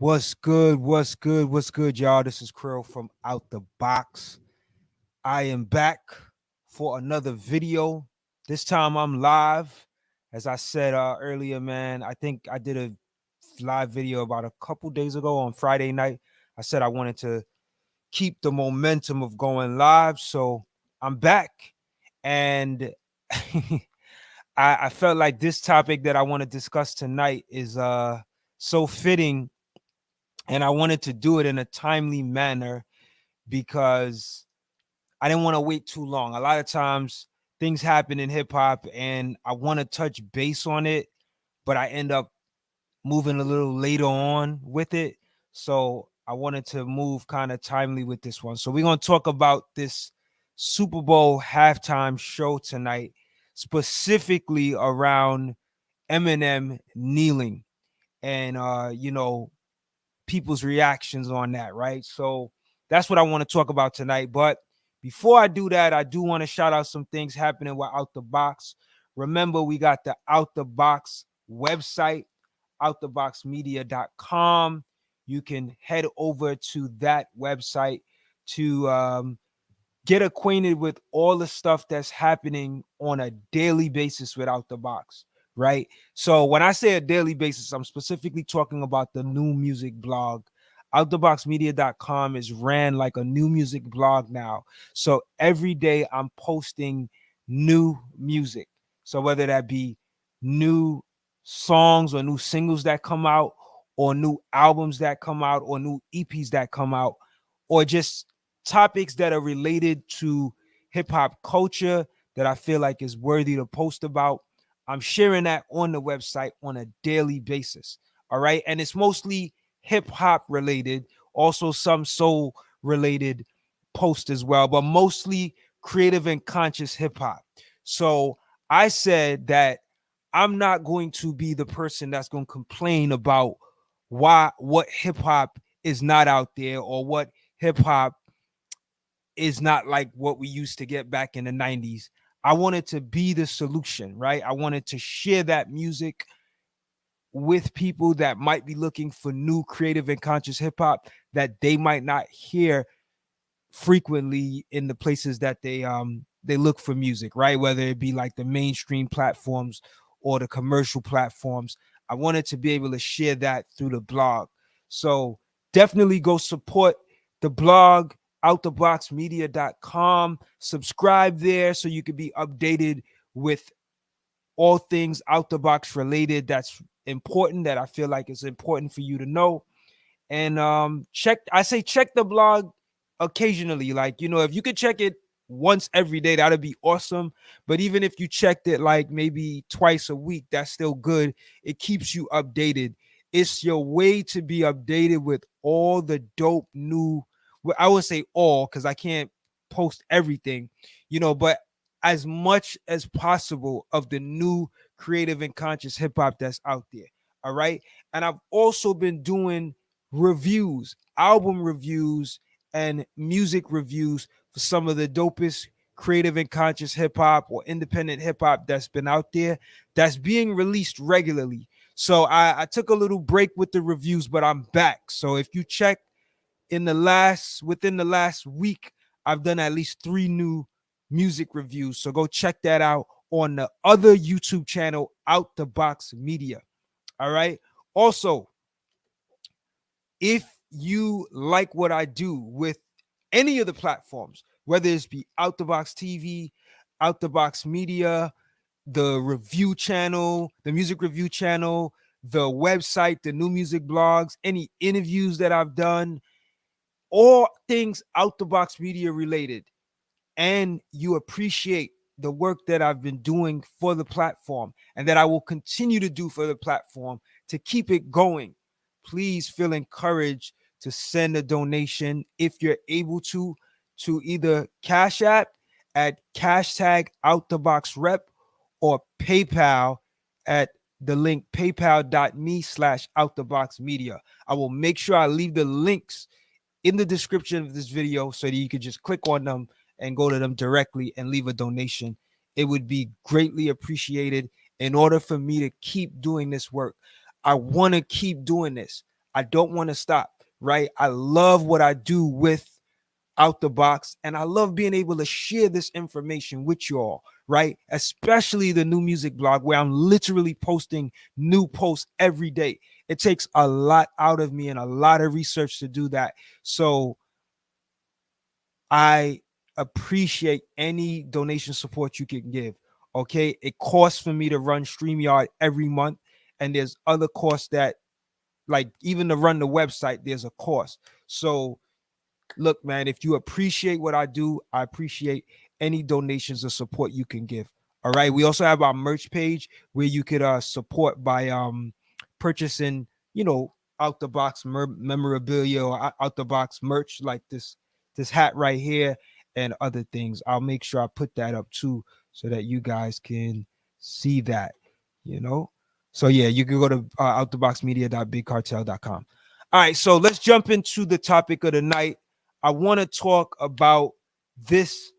What's good? What's good? What's good, y'all? This is Cril from Out the Box. I am back for another video. This time I'm live. As I said earlier, man, I think I did a live video about a couple days ago on Friday night. I said I wanted to keep the momentum of going live. So I'm back. And I felt like this topic that I want to discuss tonight is so fitting, and I wanted to do it in a timely manner because I didn't want to wait too long. A lot of times things happen in hip hop and I want to touch base on it, but I end up moving a little later on with it. So I wanted to move kind of timely with this one. So we're going to talk about this Super Bowl halftime show tonight, specifically around Eminem kneeling and people's reactions on that, right? So that's what I want to talk about tonight. But before I do that, I do want to shout out some things happening with Out the Box. Remember, we got the Out the Box website, outtheboxmedia.com. You can head over to that website to get acquainted with all the stuff that's happening on a daily basis with Out the Box, right? So when I say a daily basis, I'm specifically talking about the new music blog. Outtheboxmedia.com is ran like a new music blog now. So every day I'm posting new music. So whether that be new songs or new singles that come out, or new albums that come out, or new EPs that come out, or just topics that are related to hip hop culture that I feel like is worthy to post about, I'm sharing that on the website on a daily basis. All right. And it's mostly hip hop related, also some soul related posts as well, but mostly creative and conscious hip hop. So I said that I'm not going to be the person that's going to complain about what hip hop is not out there, or what hip hop is not like what we used to get back in the 90s. I wanted to be the solution, right? I wanted to share that music with people that might be looking for new creative and conscious hip hop that they might not hear frequently in the places that they look for music, right? Whether it be like the mainstream platforms or the commercial platforms. I wanted to be able to share that through the blog. So definitely go support the blog, outtheboxmedia.com. Subscribe there so you can be updated with all things out the box related that's important, that I feel like is important for you to know. And check the blog occasionally. Like, if you could check it once every day, that'd be awesome. But even if you checked it like maybe twice a week, that's still good. It keeps you updated. It's your way to be updated with all the dope new, well, I would say all, because I can't post everything, but as much as possible of the new creative and conscious hip hop that's out there. All right. And I've also been doing reviews, album reviews, and music reviews for some of the dopest creative and conscious hip hop or independent hip hop that's been out there, that's being released regularly. So I took a little break with the reviews, but I'm back. So if you check within the last week, I've done at least 3 new music reviews. So go check that out on the other YouTube channel, Out the Box Media. All right. Also, if you like what I do with any of the platforms, whether it's be Out the Box TV, Out the Box Media, the review channel, the music review channel, the website, the new music blogs, any interviews that I've done, all things Out the Box Media related, and you appreciate the work that I've been doing for the platform and that I will continue to do for the platform to keep it going, please feel encouraged to send a donation if you're able to either Cash App at #, Out the Box Rep, or PayPal at the link paypal.me/Out the Box Media. I will make sure I leave the links in the description of this video so that you can just click on them and go to them directly and leave a donation. It would be greatly appreciated in order for me to keep doing this work. I want to keep doing this. I don't want to stop, right? I love what I do with Out the Box, and I love being able to share this information with you all, right? Especially the new music blog where I'm literally posting new posts every day. It takes a lot out of me and a lot of research to do that. So I appreciate any donation support you can give. Okay. It costs for me to run StreamYard every month, and there's other costs that, like, even to run the website, there's a cost. So look, man, if you appreciate what I do, I appreciate any donations or support you can give. All right. We also have our merch page where you could support by purchasing, out the box memorabilia or out the box merch like this hat right here and other things. I'll make sure I put that up too so that you guys can see that, you know. So yeah, you can go to outtheboxmedia.bigcartel.com. All right, so let's jump into the topic of the night. I want to talk about this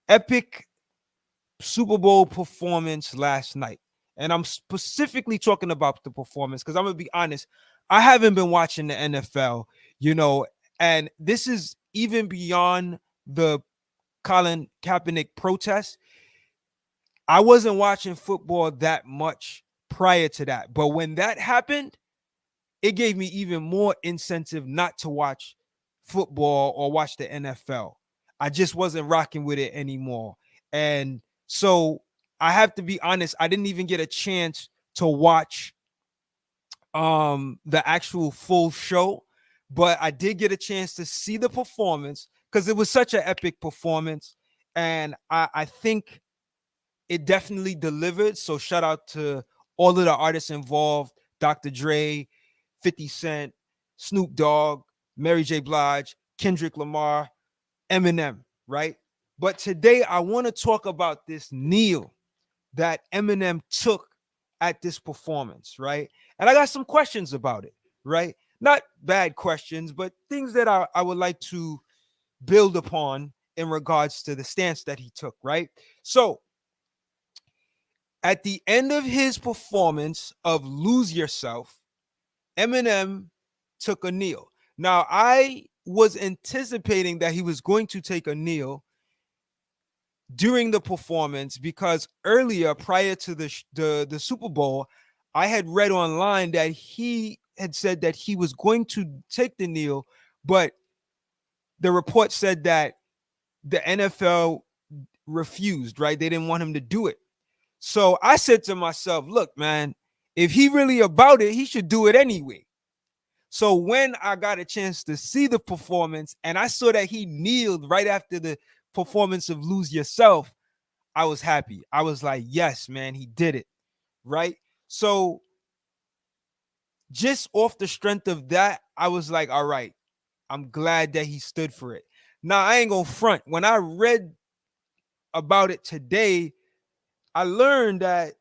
epic Super Bowl performance last night. And I'm specifically talking about the performance because I'm going to be honest, I haven't been watching the NFL, and this is even beyond the Colin Kaepernick protest. I wasn't watching football that much prior to that. But when that happened, it gave me even more incentive not to watch football or watch the NFL. I just wasn't rocking with it anymore. And so I have to be honest, I didn't even get a chance to watch the actual full show, but I did get a chance to see the performance because it was such an epic performance. And I think it definitely delivered. So shout out to all of the artists involved: Dr. Dre, 50 Cent, Snoop Dogg, Mary J. Blige, Kendrick Lamar, Eminem, right? But today I want to talk about this kneel that Eminem took at this performance, right? And I got some questions about it, right? Not bad questions, but things that I would like to build upon in regards to the stance that he took, right? So at the end of his performance of Lose Yourself, Eminem took a kneel. Now, I was anticipating that he was going to take a kneel during the performance because earlier, prior to the Super Bowl, I had read online that he had said that he was going to take the kneel, but the report said that the NFL refused, right? They didn't want him to do it. So I said to myself, look, man, if he really about it, he should do it anyway. So when I got a chance to see the performance and I saw that he kneeled right after the performance of Lose Yourself, I was happy. I was like, yes, man, he did it. Right. So just off the strength of that, I was like, all right, I'm glad that he stood for it. Now, I ain't gonna front. When I read about it today, I learned that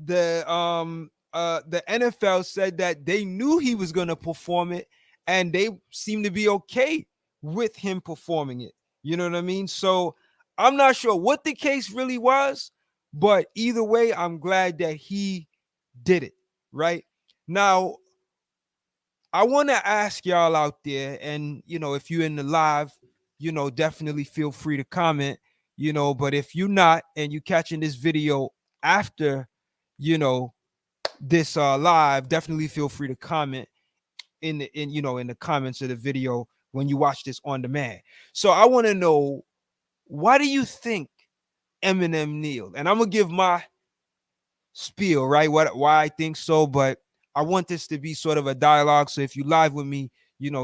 the NFL said that they knew he was going to perform it and they seemed to be okay with him performing it. You know what I mean? So I'm not sure what the case really was, but either way, I'm glad that he did it. Right now, I want to ask y'all out there, and if you're in the live, definitely feel free to comment. But if you're not and you catching this video after, this live, definitely feel free to comment in the comments of the video when you watch this on demand. So I want to know, why do you think Eminem kneeled? And I'm gonna give my spiel, right? Why I think so, but I want this to be sort of a dialogue. So if you live with me,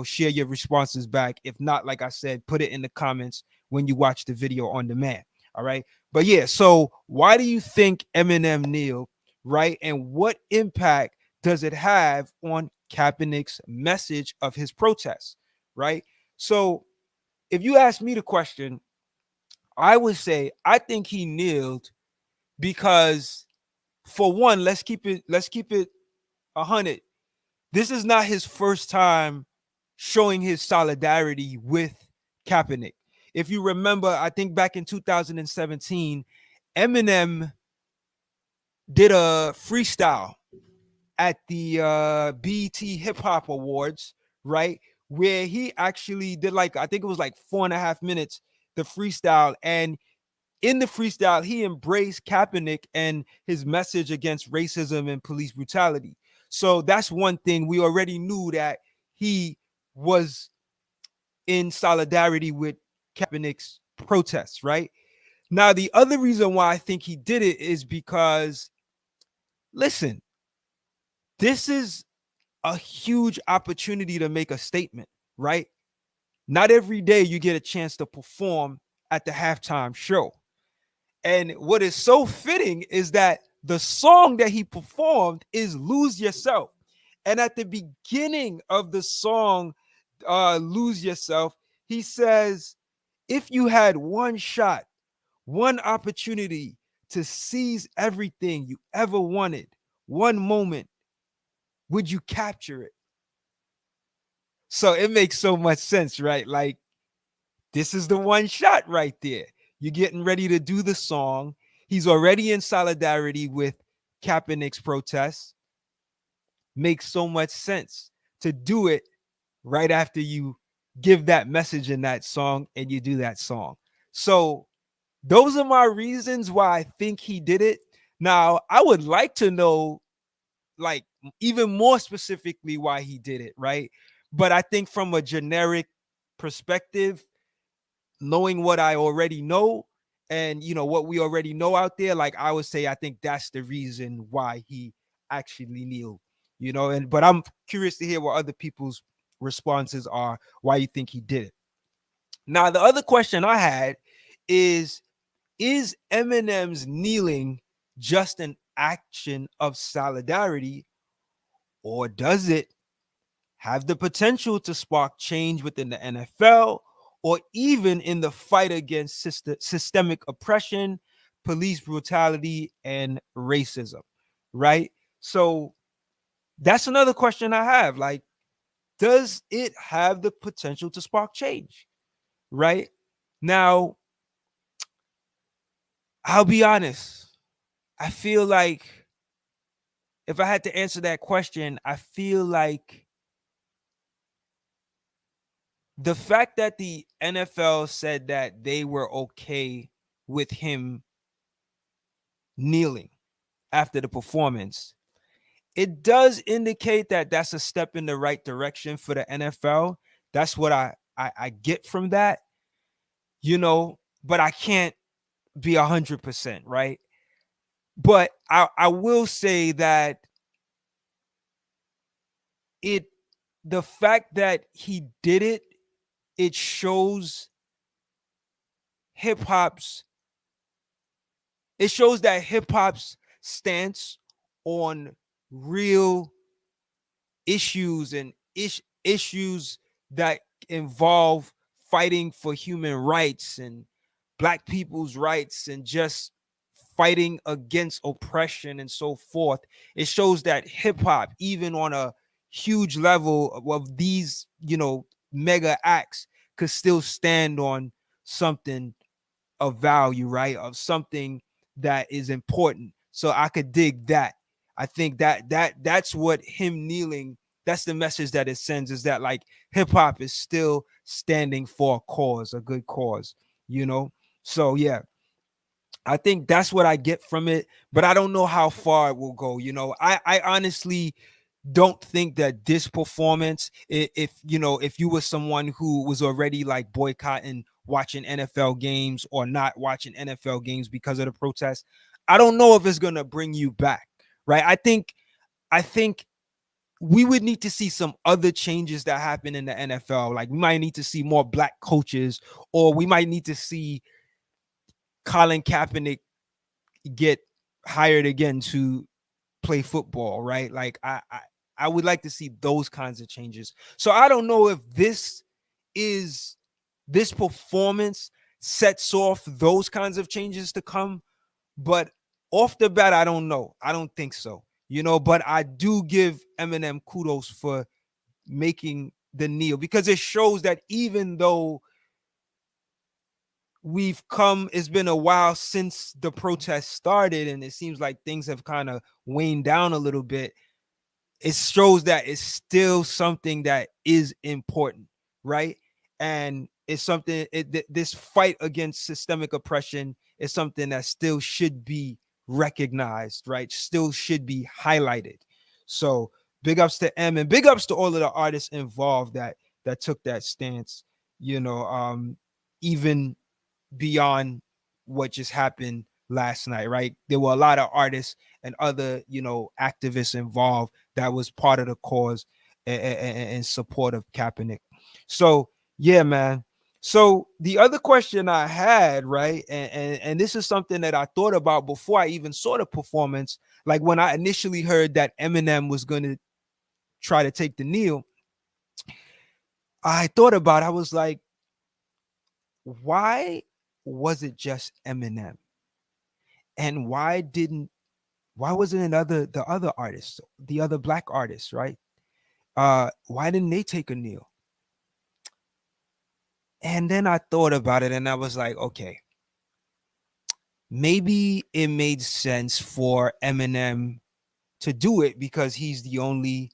share your responses back. If not, like I said, put it in the comments when you watch the video on demand. All right. But yeah, so why do you think Eminem kneeled, right? And what impact does it have on Kaepernick's message of his protest, right? So if you ask me the question, I would say I think he kneeled because, for one, let's keep it 100. This is not his first time showing his solidarity with Kaepernick. If you remember, I think back in 2017, Eminem did a freestyle at the BET Hip Hop Awards, right? Where he actually did like, I think it was like 4.5 minutes, the freestyle. And in the freestyle, he embraced Kaepernick and his message against racism and police brutality. So that's one thing. We already knew that he was in solidarity with Kaepernick's protests, right? Now, the other reason why I think he did it is because, listen, this is a huge opportunity to make a statement, right? Not every day you get a chance to perform at the halftime show. And what is so fitting is that the song that he performed is Lose Yourself. And at the beginning of the song, Lose Yourself, he says, if you had one shot, one opportunity to seize everything you ever wanted, one moment, would you capture it? So it makes so much sense, right? Like, this is the one shot right there. You're getting ready to do the song. He's already in solidarity with Kaepernick's protests. Makes so much sense to do it right after you give that message in that song and you do that song. So those are my reasons why I think he did it. Now, I would like to know, like, even more specifically why he did it, right? But I think from a generic perspective, knowing what I already know and what we already know out there, like, I would say I think that's the reason why he actually kneeled, and but I'm curious to hear what other people's responses are, why you think he did it. Now, the other question I had is Eminem's kneeling just an action of solidarity, or does it have the potential to spark change within the NFL or even in the fight against systemic oppression, police brutality, and racism, right? So that's another question I have. Like, does it have the potential to spark change, right? Now, I'll be honest. I feel like if I had to answer that question, I feel like the fact that the NFL said that they were okay with him kneeling after the performance, it does indicate that that's a step in the right direction for the NFL. That's what I get from that, but I can't be 100%, right? But I will say that it the fact that he did it, it shows hip hop's it shows that hip hop's stance on real issues and issues that involve fighting for human rights and black people's rights and just fighting against oppression and so forth. It shows that hip hop, even on a huge level of these, mega acts, could still stand on something of value, right? Of something that is important. So I could dig that. I think that's what him kneeling, that's the message that it sends, is that, like, hip hop is still standing for a cause, a good cause, So yeah, I think that's what I get from it, but I don't know how far it will go. I honestly don't think that this performance, if you were someone who was already like boycotting watching NFL games or not watching NFL games because of the protest, I don't know if it's gonna bring you back, right? I think we would need to see some other changes that happen in the NFL. Like, we might need to see more black coaches, or we might need to see Colin Kaepernick get hired again to play football, right? Like, I would like to see those kinds of changes. So I don't know if this performance sets off those kinds of changes to come, but off the bat, I don't know. I don't think so. But I do give Eminem kudos for making the kneel, because it shows that even though it's been a while since the protest started and it seems like things have kind of waned down a little bit, it shows that it's still something that is important, right? And it's something, this fight against systemic oppression is something that still should be recognized, right? Still should be highlighted. So big ups to M, and big ups to all of the artists involved that took that stance, you know, even beyond what just happened last night, right? There were a lot of artists and other, activists involved that was part of the cause and support of Kaepernick. So, yeah, man. So the other question I had, right, and this is something that I thought about before I even saw the performance, like when I initially heard that Eminem was going to try to take the kneel, I thought about, I was like, why was it just Eminem? And why wasn't the other artists, the other black artists, right? Why didn't they take a kneel? And then I thought about it and I was like, okay, maybe it made sense for Eminem to do it because he's the only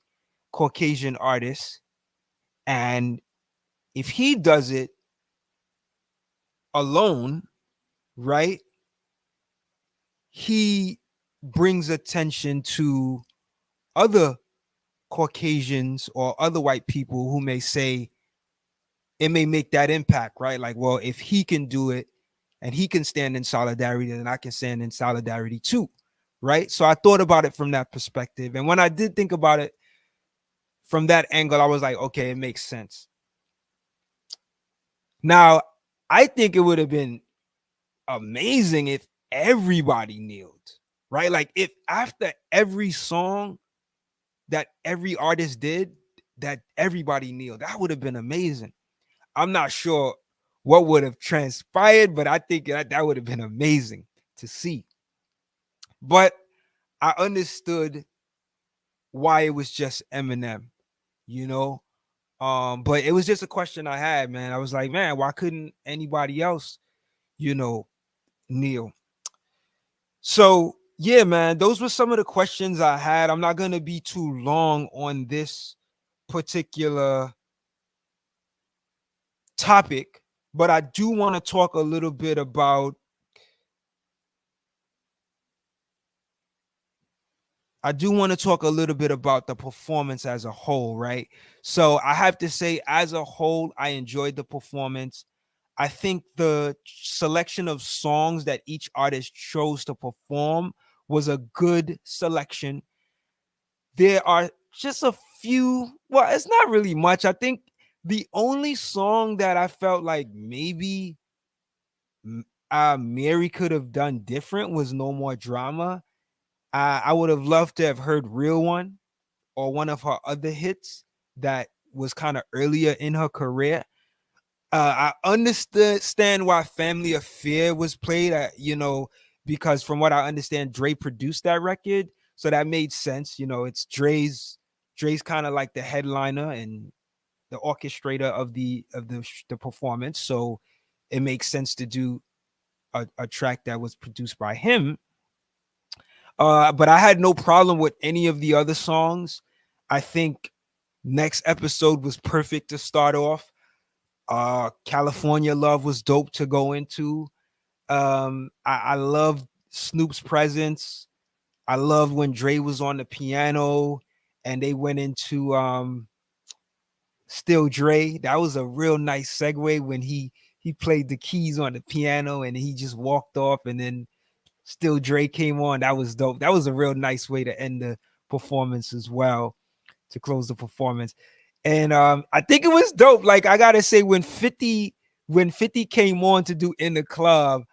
Caucasian artist. And if he does it alone, right, he brings attention to other Caucasians or other white people who may say it may make that impact, right? Like, well, if he can do it and he can stand in solidarity, then I can stand in solidarity too, right? So I thought about it from that perspective. And when I did think about it from that angle, I was like, okay, it makes sense. Now, I think it would have been amazing if everybody kneeled, right? Like, if after every song that every artist did, that everybody kneeled, that would have been amazing. I'm not sure what would have transpired, but I think that would have been amazing to see. But I understood why it was just Eminem, you know. But it was just a question I had, man. I was like, man, why couldn't anybody else, you know, kneel? So yeah, man, those were some of the questions I had. I'm not gonna be too long on this particular topic, but I do want to talk a little bit about the performance as a whole, right? So I have to say, as a whole, I enjoyed the performance. I think the selection of songs that each artist chose to perform was a good selection. There are just a few, well, it's not really much. I think the only song that I felt like maybe Mary could have done different was No More Drama. I would have loved to have heard Real One or one of her other hits that was kind of earlier in her career. I understand why Family Affair was played, because from what I understand, Dre produced that record, so that made sense. It's Dre's kind of like the headliner and the orchestrator of the performance, so it makes sense to do a track that was produced by him. But I had no problem with any of the other songs. I think Next Episode was perfect to start off. California Love was dope to go into. I loved Snoop's presence. I loved when Dre was on the piano and they went into Still Dre. That was a real nice segue when he played the keys on the piano and he just walked off, and then Still Dre came on. That was dope. That was a real nice way to end the performance as well, to close the performance. And I think it was dope. Like, I gotta say, when 50 came on to do In the Club,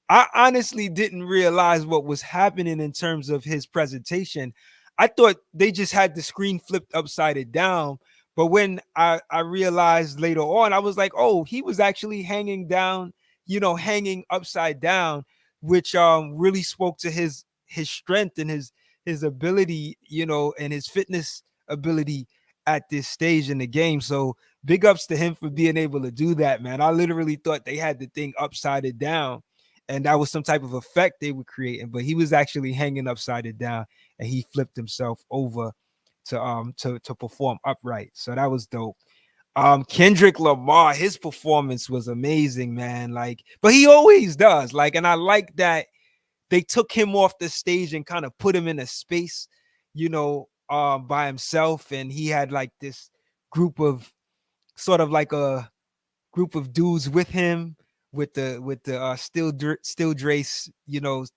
I honestly didn't realize what was happening in terms of his presentation. I thought they just had the screen flipped upside down. But when I realized later on, I was like, oh, he was actually hanging down, hanging upside down, which really spoke to his strength and his ability, and his fitness ability at this stage in the game. So big ups to him for being able to do that, man. I literally thought they had the thing upside down and that was some type of effect they were creating, but he was actually hanging upside down and he flipped himself over to perform upright. So that was dope. Kendrick Lamar, his performance was amazing, man. Like, but he always does. Like, and I like that they took him off the stage and kind of put him in a space, by himself, and he had like this group of sort of like a group of dudes with him with the still Drace,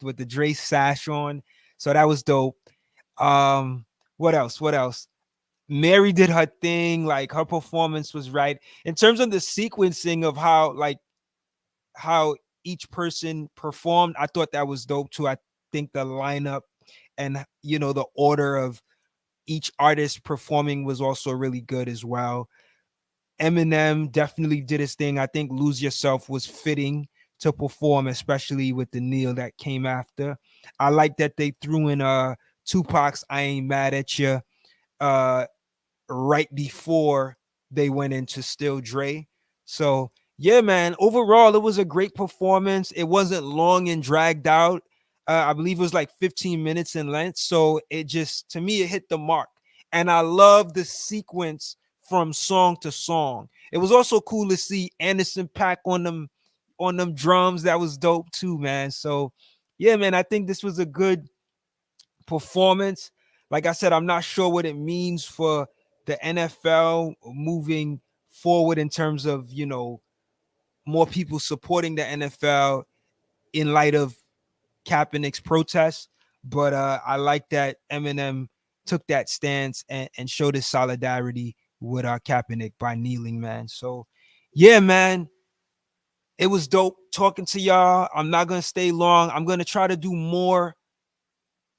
with the Drace sash on. So that was dope. Um, what else? What else? Mary did her thing, like her performance was right. In terms of the sequencing of how each person performed, I thought that was dope too. I think the lineup and the order of each artist performing was also really good as well. Eminem definitely did his thing. I think Lose Yourself was fitting to perform, especially with the Kneel that came after. I like that they threw in Tupac's I Ain't Mad at You uh right before they went into Still Dre. So yeah, man, overall it was a great performance. It wasn't long and dragged out. I believe it was like 15 minutes in length. So it just, to me, it hit the mark. And I love the sequence from song to song. It was also cool to see Anderson Paak on them drums. That was dope too, man. So yeah, man, I think this was a good performance. Like I said, I'm not sure what it means for the NFL moving forward in terms of, more people supporting the NFL in light of Kaepernick's protests. But I like that Eminem took that stance and showed his solidarity with Kaepernick by kneeling, man. So yeah, man, it was dope talking to y'all. I'm not gonna stay long. I'm gonna try to do more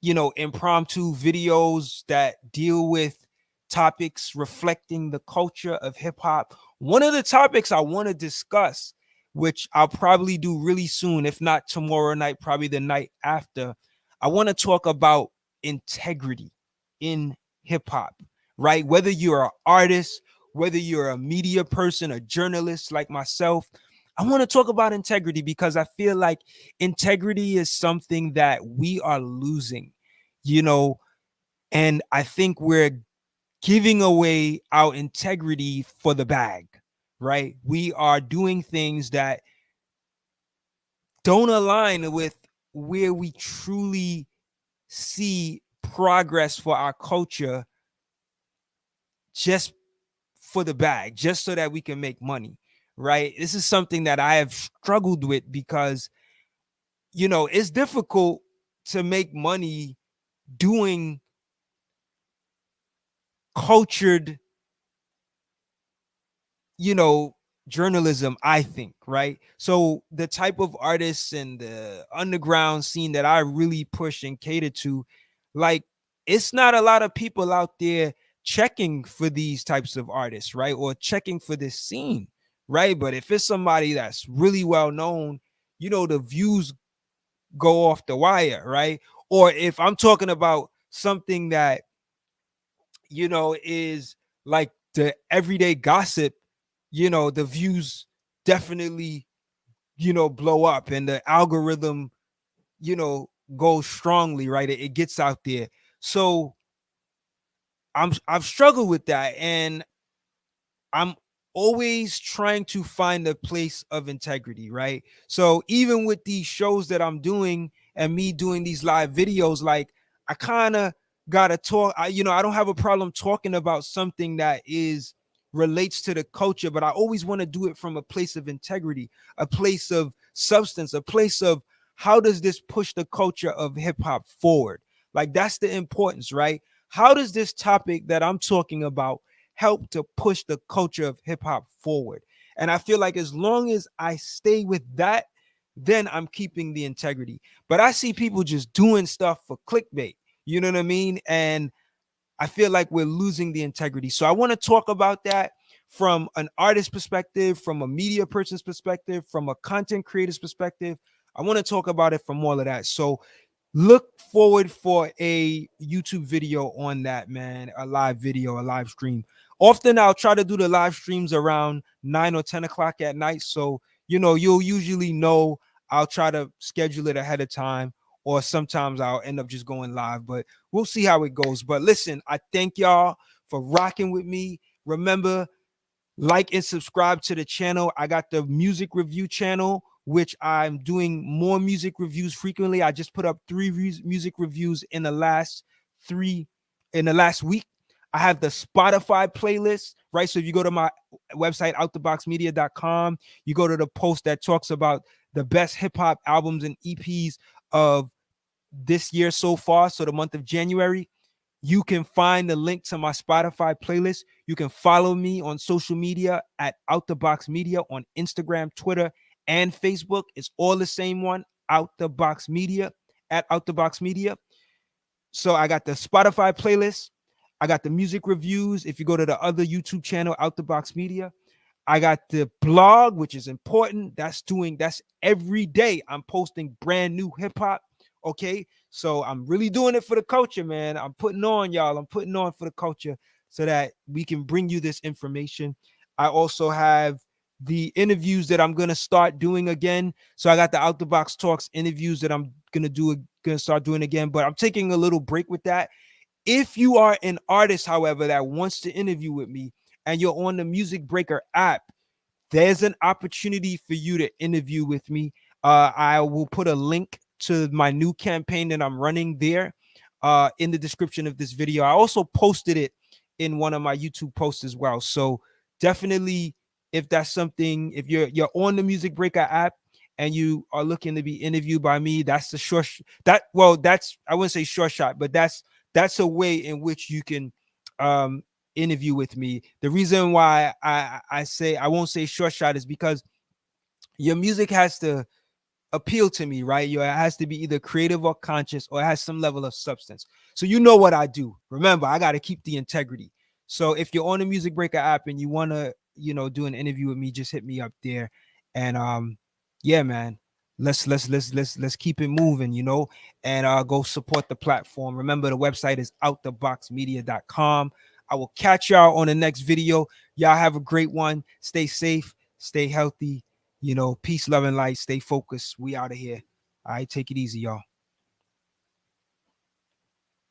impromptu videos that deal with topics reflecting the culture of hip hop. One of the topics I want to discuss, which I'll probably do really soon, if not tomorrow night, probably the night after, I want to talk about integrity in hip hop, right? Whether you're an artist, whether you're a media person, a journalist like myself, I want to talk about integrity because I feel like integrity is something that we are losing, you know, and I think we're giving away our integrity for the bag, right? We are doing things that don't align with where we truly see progress for our culture, just for the bag, just so that we can make money, right? This is something that I have struggled with because, it's difficult to make money doing cultured, you know, journalism, I think, right? So the type of artists and the underground scene that I really push and cater to, like, it's not a lot of people out there checking for these types of artists, right? Or checking for this scene, right? But if it's somebody that's really well known, the views go off the wire, right? Or if I'm talking about something that, is like the everyday gossip, the views definitely, blow up and the algorithm, goes strongly, right? It gets out there. So I've struggled with that. And I'm always trying to find a place of integrity, right? So even with these shows that I'm doing and me doing these live videos, like I kind of gotta talk. I don't have a problem talking about something that is relates to the culture, but I always want to do it from a place of integrity, a place of substance, a place of how does this push the culture of hip hop forward? Like that's the importance, right? How does this topic that I'm talking about help to push the culture of hip hop forward? And I feel like as long as I stay with that, then I'm keeping the integrity. But I see people just doing stuff for clickbait. You know what I mean? And I feel like we're losing the integrity. So I want to talk about that from an artist perspective, from a media person's perspective, from a content creator's perspective. I want to talk about it from all of that. So look forward for a YouTube video on that, man. A live video, a live stream. Often I'll try to do the live streams around 9 or 10 o'clock at night. So, you'll usually know I'll try to schedule it ahead of time. or sometimes I'll end up just going live, but we'll see how it goes. But listen, I thank y'all for rocking with me. Remember, like and subscribe to the channel. I got the music review channel, which I'm doing more music reviews frequently. I just put up 3 music reviews in the last week. I have the Spotify playlist, right? So if you go to my website, outtheboxmedia.com, you go to the post that talks about the best hip hop albums and EPs of this year so far, so the month of January. You can find the link to my Spotify playlist. You can follow me on social media at Out the Box Media on Instagram, Twitter, and Facebook. It's all the same one, Out the Box Media, at Out the Box Media. So I got the Spotify playlist. I got the music reviews. If you go to the other YouTube channel, Out the Box Media, I got the blog, which is important. That's every day. I'm posting brand new hip hop. Okay. So I'm really doing it for the culture, man. I'm putting on, y'all. I'm putting on for the culture so that we can bring you this information. I also have the interviews that I'm going to start doing again. So I got the Out the Box Talks interviews that I'm going to start doing again, but I'm taking a little break with that. If you are an artist, however, that wants to interview with me and you're on the MusicBreakr app, there's an opportunity for you to interview with me. I will put a link to my new campaign that I'm running there in the description of this video. I also posted it in one of my YouTube posts as well. So definitely, if that's something, if you're on the MusicBreakr app and you are looking to be interviewed by me, that's the that's I wouldn't say short shot, but that's a way in which you can interview with me. The reason why I say I won't say short shot is because your music has to appeal to me, right? It has to be either creative or conscious, or it has some level of substance. So you know what I do. Remember, I got to keep the integrity. So if you're on the MusicBreakr app and you want to, do an interview with me, just hit me up there. And yeah, man, let's keep it moving, and go support the platform. Remember, the website is outtheboxmedia.com. I will catch y'all on the next video. Y'all have a great one. Stay safe, stay healthy. Peace, love, and light. Stay focused. We out of here. All right, take it easy, y'all.